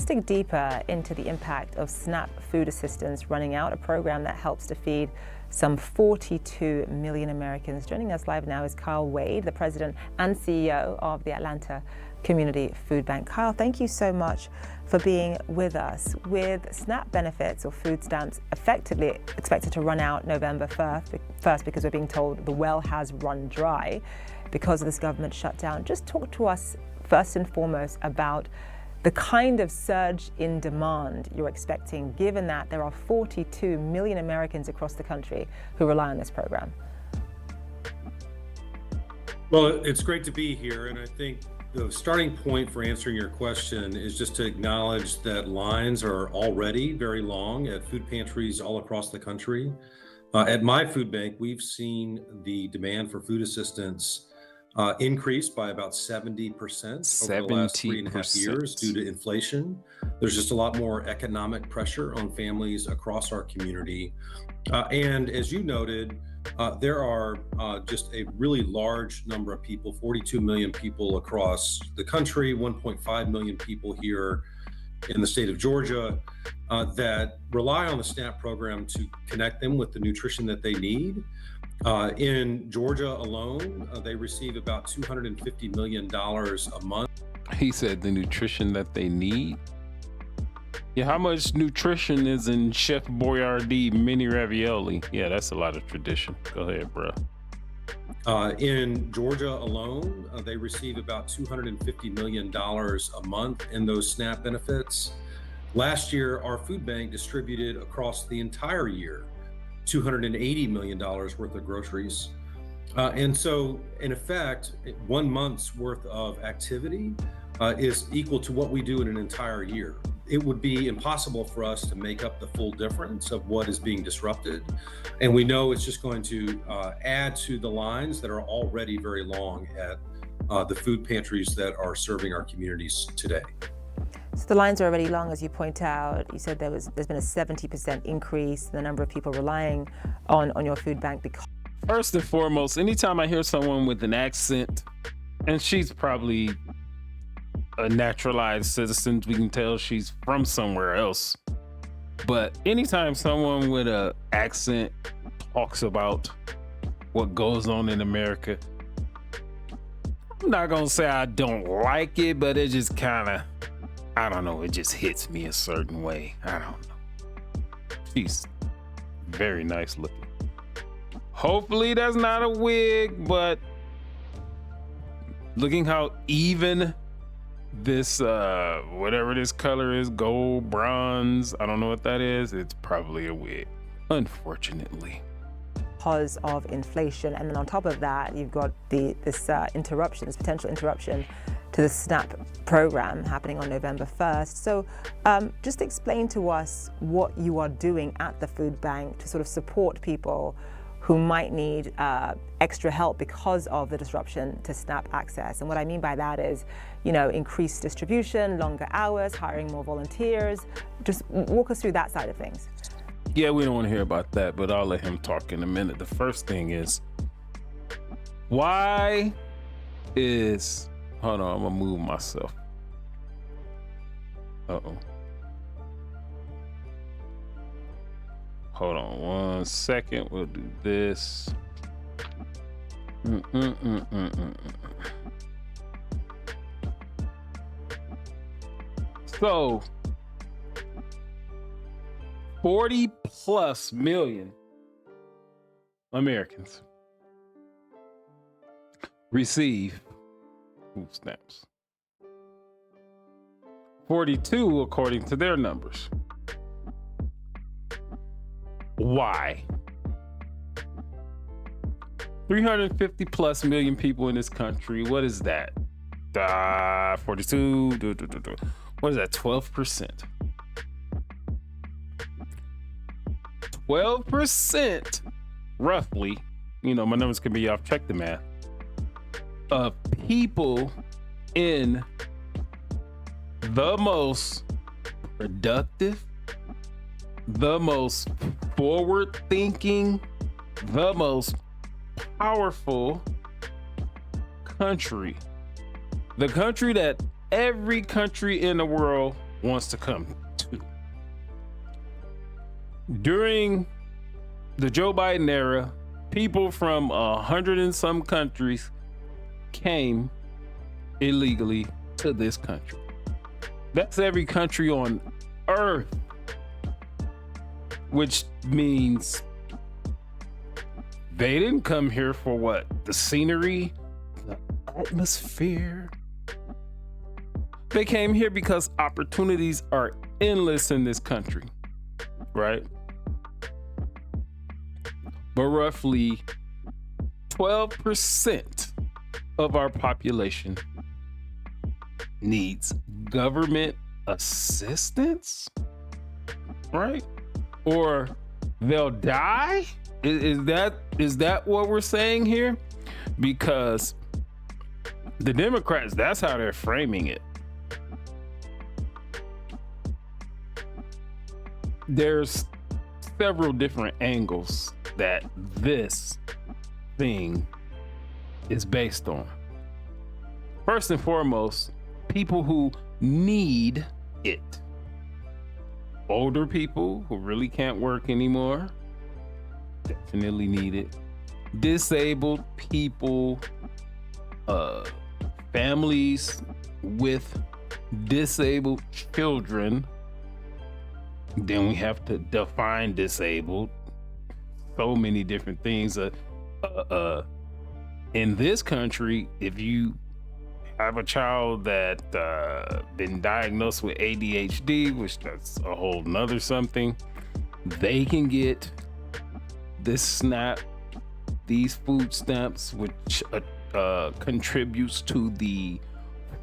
dig deeper into the impact of SNAP food assistance running out, a program that helps to feed some 42 million Americans. Joining us live now is Kyle Wade, the president and CEO of the Atlanta Community Food Bank. Kyle, thank you so much for being with us. With SNAP benefits or food stamps effectively expected to run out November 1st because we're being told the well has run dry because of this government shutdown. Just talk to us first and foremost about the kind of surge in demand you're expecting, given that there are 42 million Americans across the country who rely on this program. Well, it's great to be here, and I think the starting point for answering your question is just to acknowledge that lines are already very long at food pantries all across the country. At my food bank, we've seen the demand for food assistance increase by about 70% over the last 3.5 years due to inflation. There's just a lot more economic pressure on families across our community. And as you noted, there are just a really large number of people, 42 million people across the country, 1.5 million people here in the state of Georgia, that rely on the SNAP program to connect them with the nutrition that they need. In Georgia alone, they receive about $250 million a month. He said the nutrition that they need. Yeah, how much nutrition is in Chef Boyardee mini ravioli? Yeah, that's a lot of tradition. Go ahead, bro. In Georgia alone, they receive about $250 million a month in those SNAP benefits. Last year, our food bank distributed across the entire year $280 million worth of groceries. And so, in effect, 1 month's worth of activity is equal to what we do in an entire year. It would be impossible for us to make up the full difference of what is being disrupted. And we know it's just going to add to the lines that are already very long at the food pantries that are serving our communities today. So the lines are already long, as you point out. You said there's been a 70% increase in the number of people relying on your food bank because... First and foremost, anytime I hear someone with an accent, and she's probably a naturalized citizen, we can tell she's from somewhere else. But anytime someone with an accent talks about what goes on in America, I'm not gonna say I don't like it, but it just kind of, I don't know, it just hits me a certain way. I don't know. She's very nice looking. Hopefully that's not a wig, but looking how even this, whatever this color is, gold, bronze, I don't know what that is, it's probably a wig, unfortunately. Because of inflation, and then on top of that, you've got this potential interruption to the SNAP program happening on November 1st. So just explain to us what you are doing at the food bank to sort of support people who might need extra help because of the disruption to SNAP access. And what I mean by that is, increased distribution, longer hours, hiring more volunteers. Just walk us through that side of things. Yeah, we don't want to hear about that, but I'll let him talk in a minute. The first thing is, why is... Hold on, I'm gonna move myself. Uh-oh. Hold on 1 second, we'll do this. So, 40 plus million Americans receive food stamps. 42 according to their numbers. Why? 350 plus million people in this country. What is that? 42. What is that? 12%. 12%, roughly. My numbers can be off. Check the math. Of people in the most productive, the most forward-thinking, the most powerful country. The country that every country in the world wants to come to. During the Joe Biden era, people from 100 and some countries came illegally to this country. That's every country on earth, which means they didn't come here for what? The scenery, the atmosphere. They came here because opportunities are endless in this country, right? But roughly 12% of our population needs government assistance, right? Or they'll die? Is that what we're saying here? Because the Democrats, that's how they're framing it. There's several different angles that this thing is based on. First and foremost, people who need it. Older people who really can't work anymore, definitely need it. Disabled people, families with disabled children. Then we have to define disabled. So many different things. In this country, if you have a child that been diagnosed with ADHD, which that's a whole nother something, they can get this SNAP, these food stamps, which contributes to the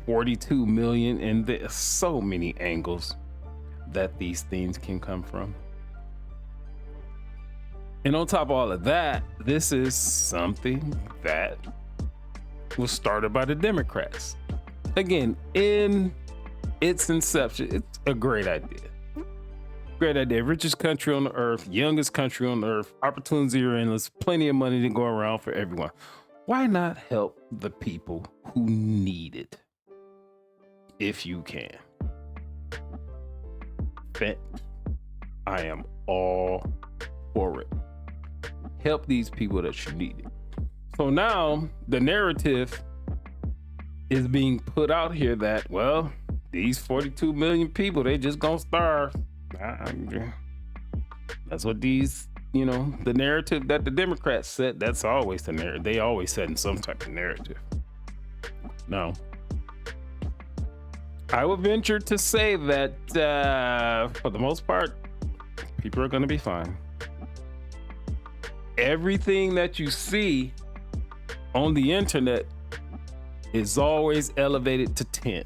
42 million, and there's so many angles that these things can come from. And on top of all of that, this is something that was started by the Democrats. Again, in its inception, it's a great idea. Great idea. Richest country on the earth, youngest country on the earth, opportunities are endless, plenty of money to go around for everyone. Why not help the people who need it if you can? I am all for it. Help these people that you need it. So now the narrative is being put out here that, well, these 42 million people, they just gonna starve. That's what these, the narrative that the Democrats said, that's always the narrative. They always set in some type of narrative. Now, I would venture to say that for the most part, people are gonna be fine. Everything that you see on the internet is always elevated to 10.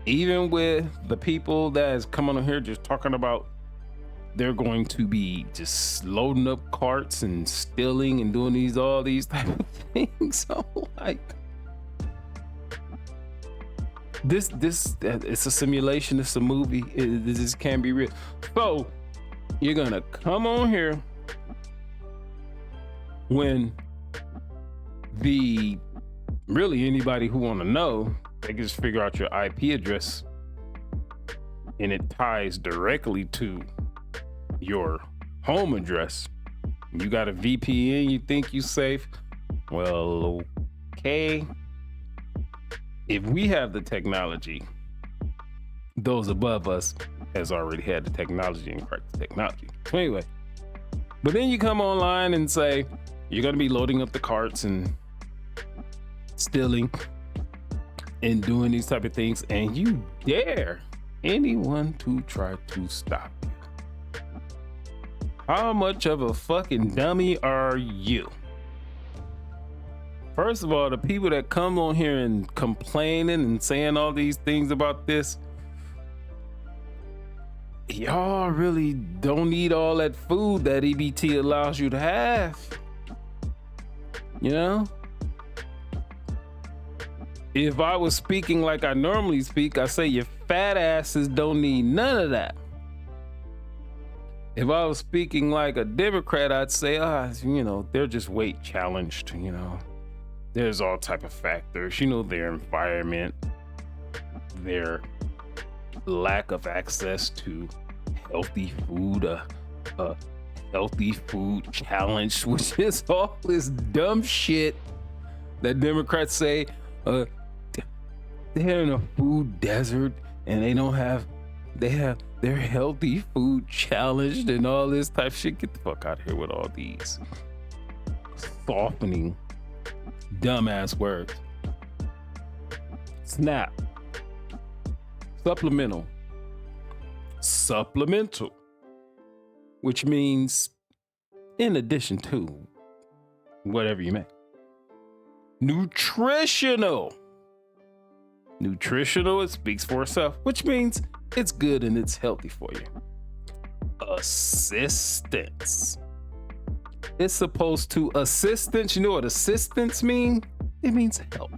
Even with the people that is coming on here just talking about they're going to be just loading up carts and stealing and doing all these type of things. I'm like, this it's a simulation, it's a movie. This can't be real. So you're gonna come on here when really anybody who want to know, they can just figure out your IP address and it ties directly to your home address. You got a VPN, you think you safe? Well, okay. If we have the technology, those above us has already had the technology and cracked the technology. So anyway, but then you come online and say, you're gonna be loading up the carts and stealing and doing these type of things, and you dare anyone to try to stop you. How much of a fucking dummy are you? First of all, the people that come on here and complaining and saying all these things about this, y'all really don't need all that food that EBT allows you to have. If I was speaking like I normally speak, I say your fat asses don't need none of that. If I was speaking like a Democrat, I'd say, they're just weight challenged, There's all type of factors, their environment, their lack of access to healthy food, a healthy food challenge, which is all this dumb shit that Democrats say they're in a food desert and they have their healthy food challenged and all this type of shit. Get the fuck out of here with all these softening dumbass words. SNAP. Supplemental, which means in addition to whatever you make. Nutritional, it speaks for itself, which means it's good and it's healthy for you. Assistance. It's supposed to assistance. You know what assistance mean? It means help.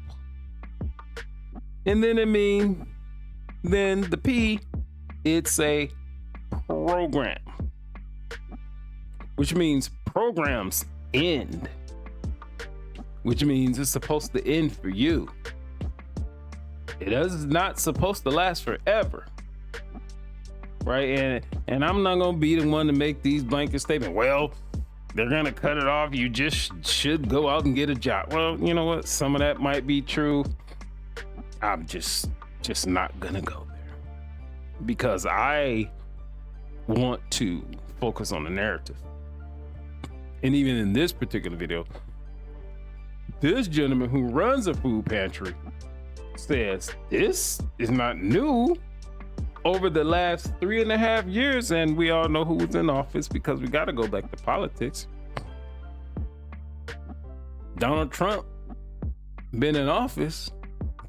And then the P, it's a program, which means programs end, which means it's supposed to end for you. It is not supposed to last forever, right? And I'm not gonna be the one to make these blanket statements. Well, they're gonna cut it off. You just should go out and get a job. Well, you know what? Some of that might be true. I'm just not gonna go there because I want to focus on the narrative. And even in this particular video, this gentleman who runs a food pantry says this is not new. Over the last 3.5 years, and we all know who was in office because we got to go back to politics. Donald Trump been in office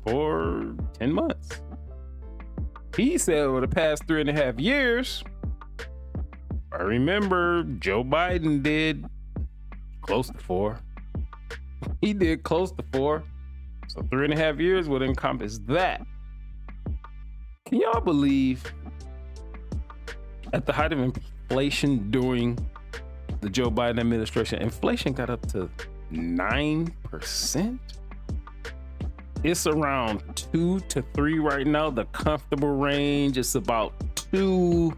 for 10 months. He said over the past 3.5 years, I remember Joe Biden did close to 4. He did close to 4. So 3.5 years would encompass that. Can y'all believe at the height of inflation during the Joe Biden administration, inflation got up to 9%? It's around 2 to 3 right now. The comfortable range is about 2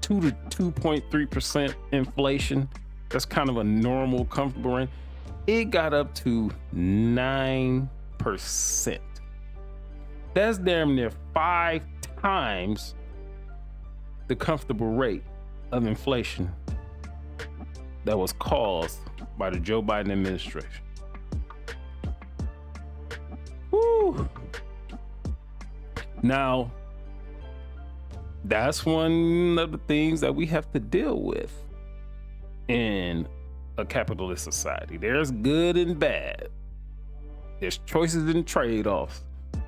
to 2.3% inflation. That's kind of a normal comfortable range. It got up to 9%. That's damn near 5 times the comfortable rate of inflation that was caused by the Joe Biden administration. Woo. Now, that's one of the things that we have to deal with in a capitalist society. There's good and bad. There's choices and trade-offs.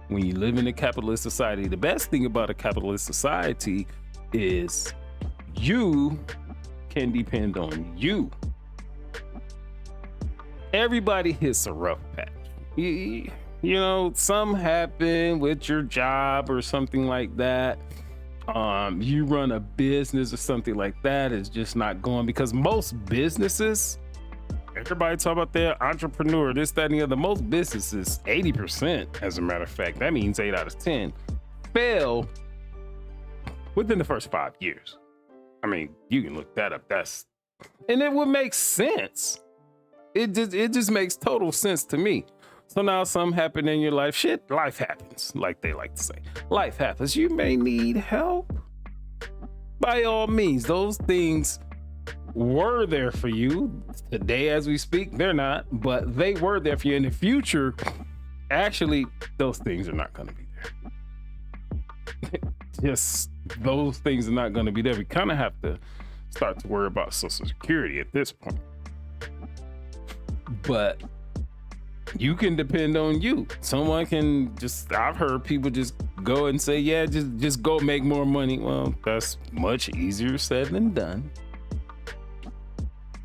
When you live in a capitalist society, the best thing about a capitalist society is you can depend on you. Everybody hits a rough patch. You know, some happen with your job or something like that. You run a business or something like that, it's just not going because most businesses, everybody talk about their entrepreneur, this, that, and the other. Most businesses, 80%, as a matter of fact, that means 8 out of 10, fail within the first 5 years. I mean, you can look that up. And it would make sense. It just makes total sense to me. So now something happened in your life. Shit, life happens, like they like to say. Life happens. You may need help. By all means, those things were there for you. Today, as we speak, they're not, but they were there for you in the future. Actually, those things are not going to be there. Just those things are not going to be there. We kind of have to start to worry about Social Security at this point. But you can depend on you. Someone can I've heard people just go and say, yeah, just go make more money. Well, that's much easier said than done.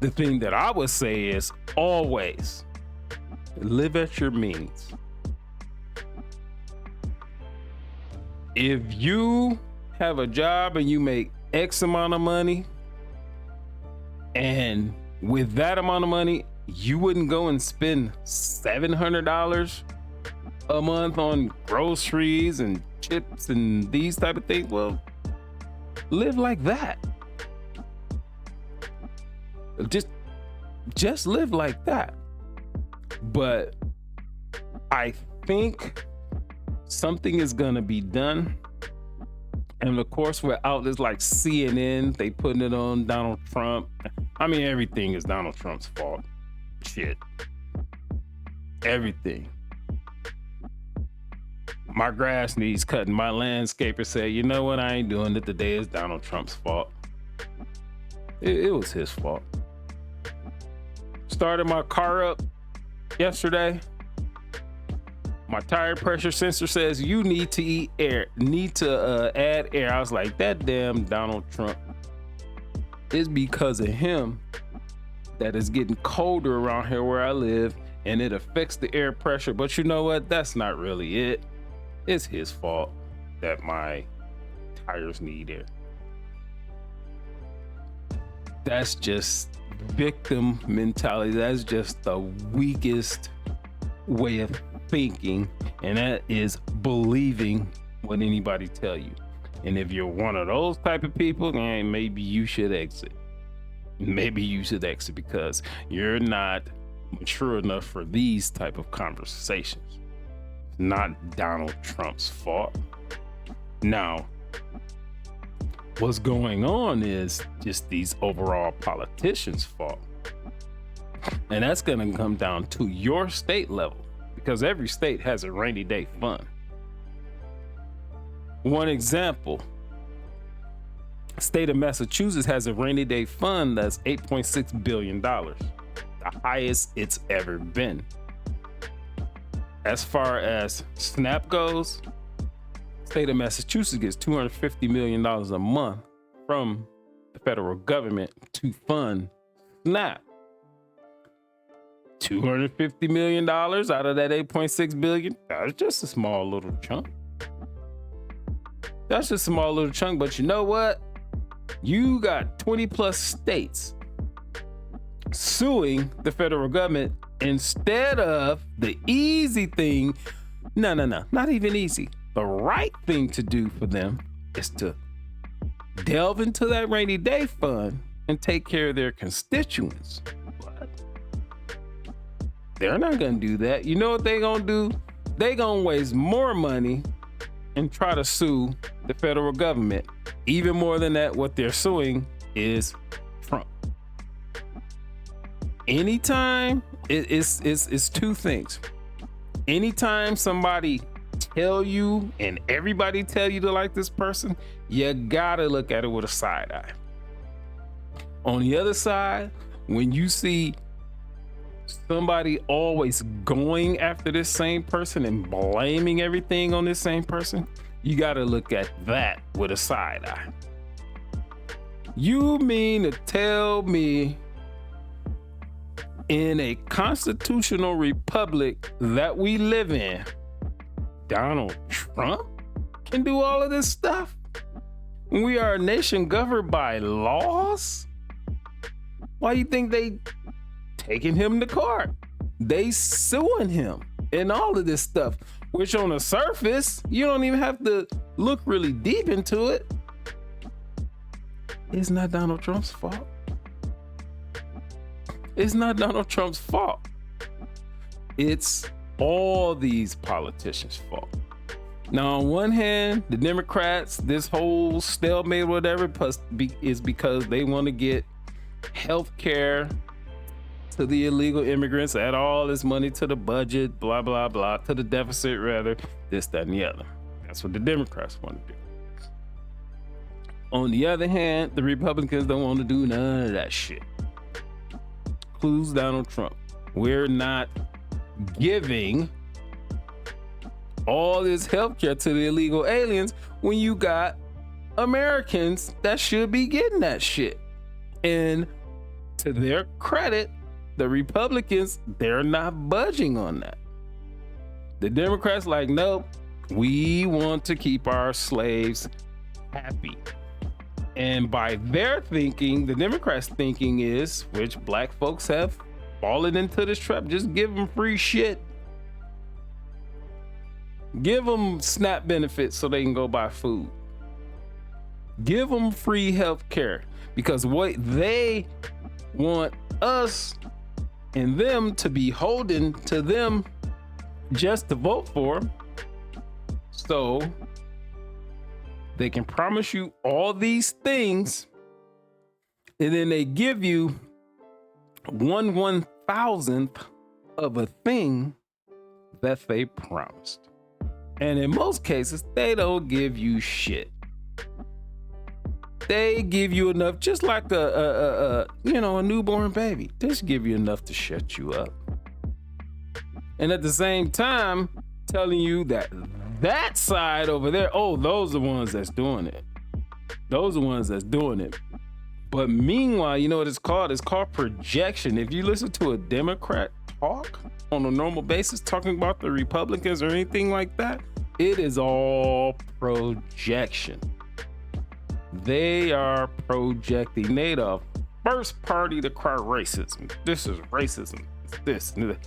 The thing that I would say is always live at your means. If you have a job and you make X amount of money, and with that amount of money, you wouldn't go and spend $700 a month on groceries and chips and these type of things. Well, live like that. Just live like that. But I think something is gonna be done. And of course, we're outlets like CNN, they putting it on Donald Trump. I mean, everything is Donald Trump's fault. Shit. Everything. My grass needs cutting. My landscaper said, you know what? I ain't doing it today. It's Donald Trump's fault. It was his fault. Started my car up yesterday. My tire pressure sensor says you need to add air. I was like, that damn Donald Trump. It's because of him that it's getting colder around here where I live, and it affects the air pressure. But you know what? That's not really it. It's his fault that my tires need air. That's just victim mentality. That's just the weakest way of thinking, and that is believing what anybody tell you. And if you're one of those type of people, then maybe you should exit. Maybe you should exit because you're not mature enough for these type of conversations. Not Donald Trump's fault. Now, what's going on is just these overall politicians' fault. And that's going to come down to your state level, because every state has a rainy day fund. One example, state of Massachusetts has a rainy day fund that's $8.6 billion, the highest it's ever been. As far as SNAP goes, state of Massachusetts gets $250 million a month from the federal government to fund SNAP. $250 million out of that $8.6 billion, that's just a small little chunk. That's just a small little chunk, but you know what? You got 20 plus states suing the federal government instead of the easy thing. No, not even easy. The right thing to do for them is to delve into that rainy day fund and take care of their constituents. But they're not gonna do that. You know what they're gonna do? They're gonna waste more money and try to sue the federal government. Even more than that, what they're suing is Trump. Anytime, it's two things. Anytime somebody tell you and everybody tell you to like this person, you gotta look at it with a side eye. On the other side, when you see somebody always going after this same person and blaming everything on this same person, you gotta look at that with a side eye. You mean to tell me in a constitutional republic that we live in, Donald Trump can do all of this stuff? We are a nation governed by laws? Why do you think they taking him to court? They suing him and all of this stuff, which on the surface, you don't even have to look really deep into it. It's not Donald Trump's fault. It's not Donald Trump's fault. It's all these politicians' fault. Now, on one hand, the Democrats, this whole stalemate, whatever, is because they want to get health care to the illegal immigrants, add all this money to the budget, blah, blah, blah, to the deficit, rather, this, that, and the other. That's what the Democrats want to do. On the other hand, the Republicans don't want to do none of that shit. Includes Donald Trump. We're not giving all this health care to the illegal aliens when you got Americans that should be getting that shit. And to their credit, the Republicans, they're not budging on that. The Democrats like, nope, we want to keep our slaves happy. And by their thinking, the Democrats' thinking is, which black folks have fallen into this trap, just give them free shit. Give them SNAP benefits so they can go buy food. Give them free health care, because what they want us and them to be holding to them just to vote for them, so they can promise you all these things, and then they give you 1/1000th of a thing that they promised. And in most cases, they don't give you shit. They give you enough, just like a newborn baby. Just give you enough to shut you up. And at the same time, telling you that side over there, oh, those are the ones that's doing it. Those are the ones that's doing it. But meanwhile, you know what it's called? It's called projection. If you listen to a Democrat talk on a normal basis, talking about the Republicans or anything like that, it is all projection. They are projecting. They the first party to cry racism. This is racism. It's this. Them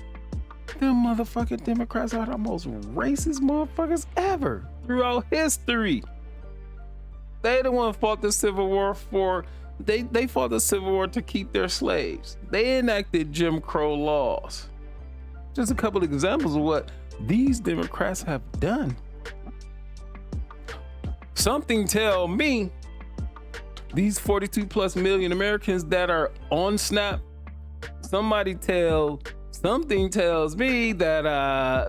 motherfucking Democrats are the most racist motherfuckers ever throughout history. They the one fought the Civil War for. They fought the Civil War to keep their slaves. They enacted Jim Crow laws. Just a couple of examples of what these Democrats have done. Something tell me these 42 plus million Americans that are on SNAP, something tells me that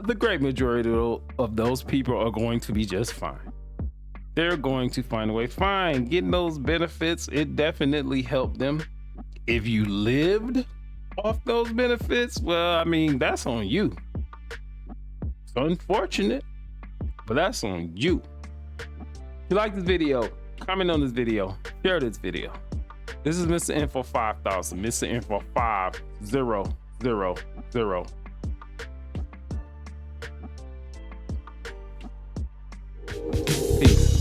the great majority of those people are going to be just fine. They're going to find a way. Fine, getting those benefits, it definitely helped them. If you lived off those benefits, well, I mean, that's on you. It's unfortunate, but that's on you. If you like this video, comment on this video, share this video. This is Mr. Info 5000, Mr. Info 5000. Peace.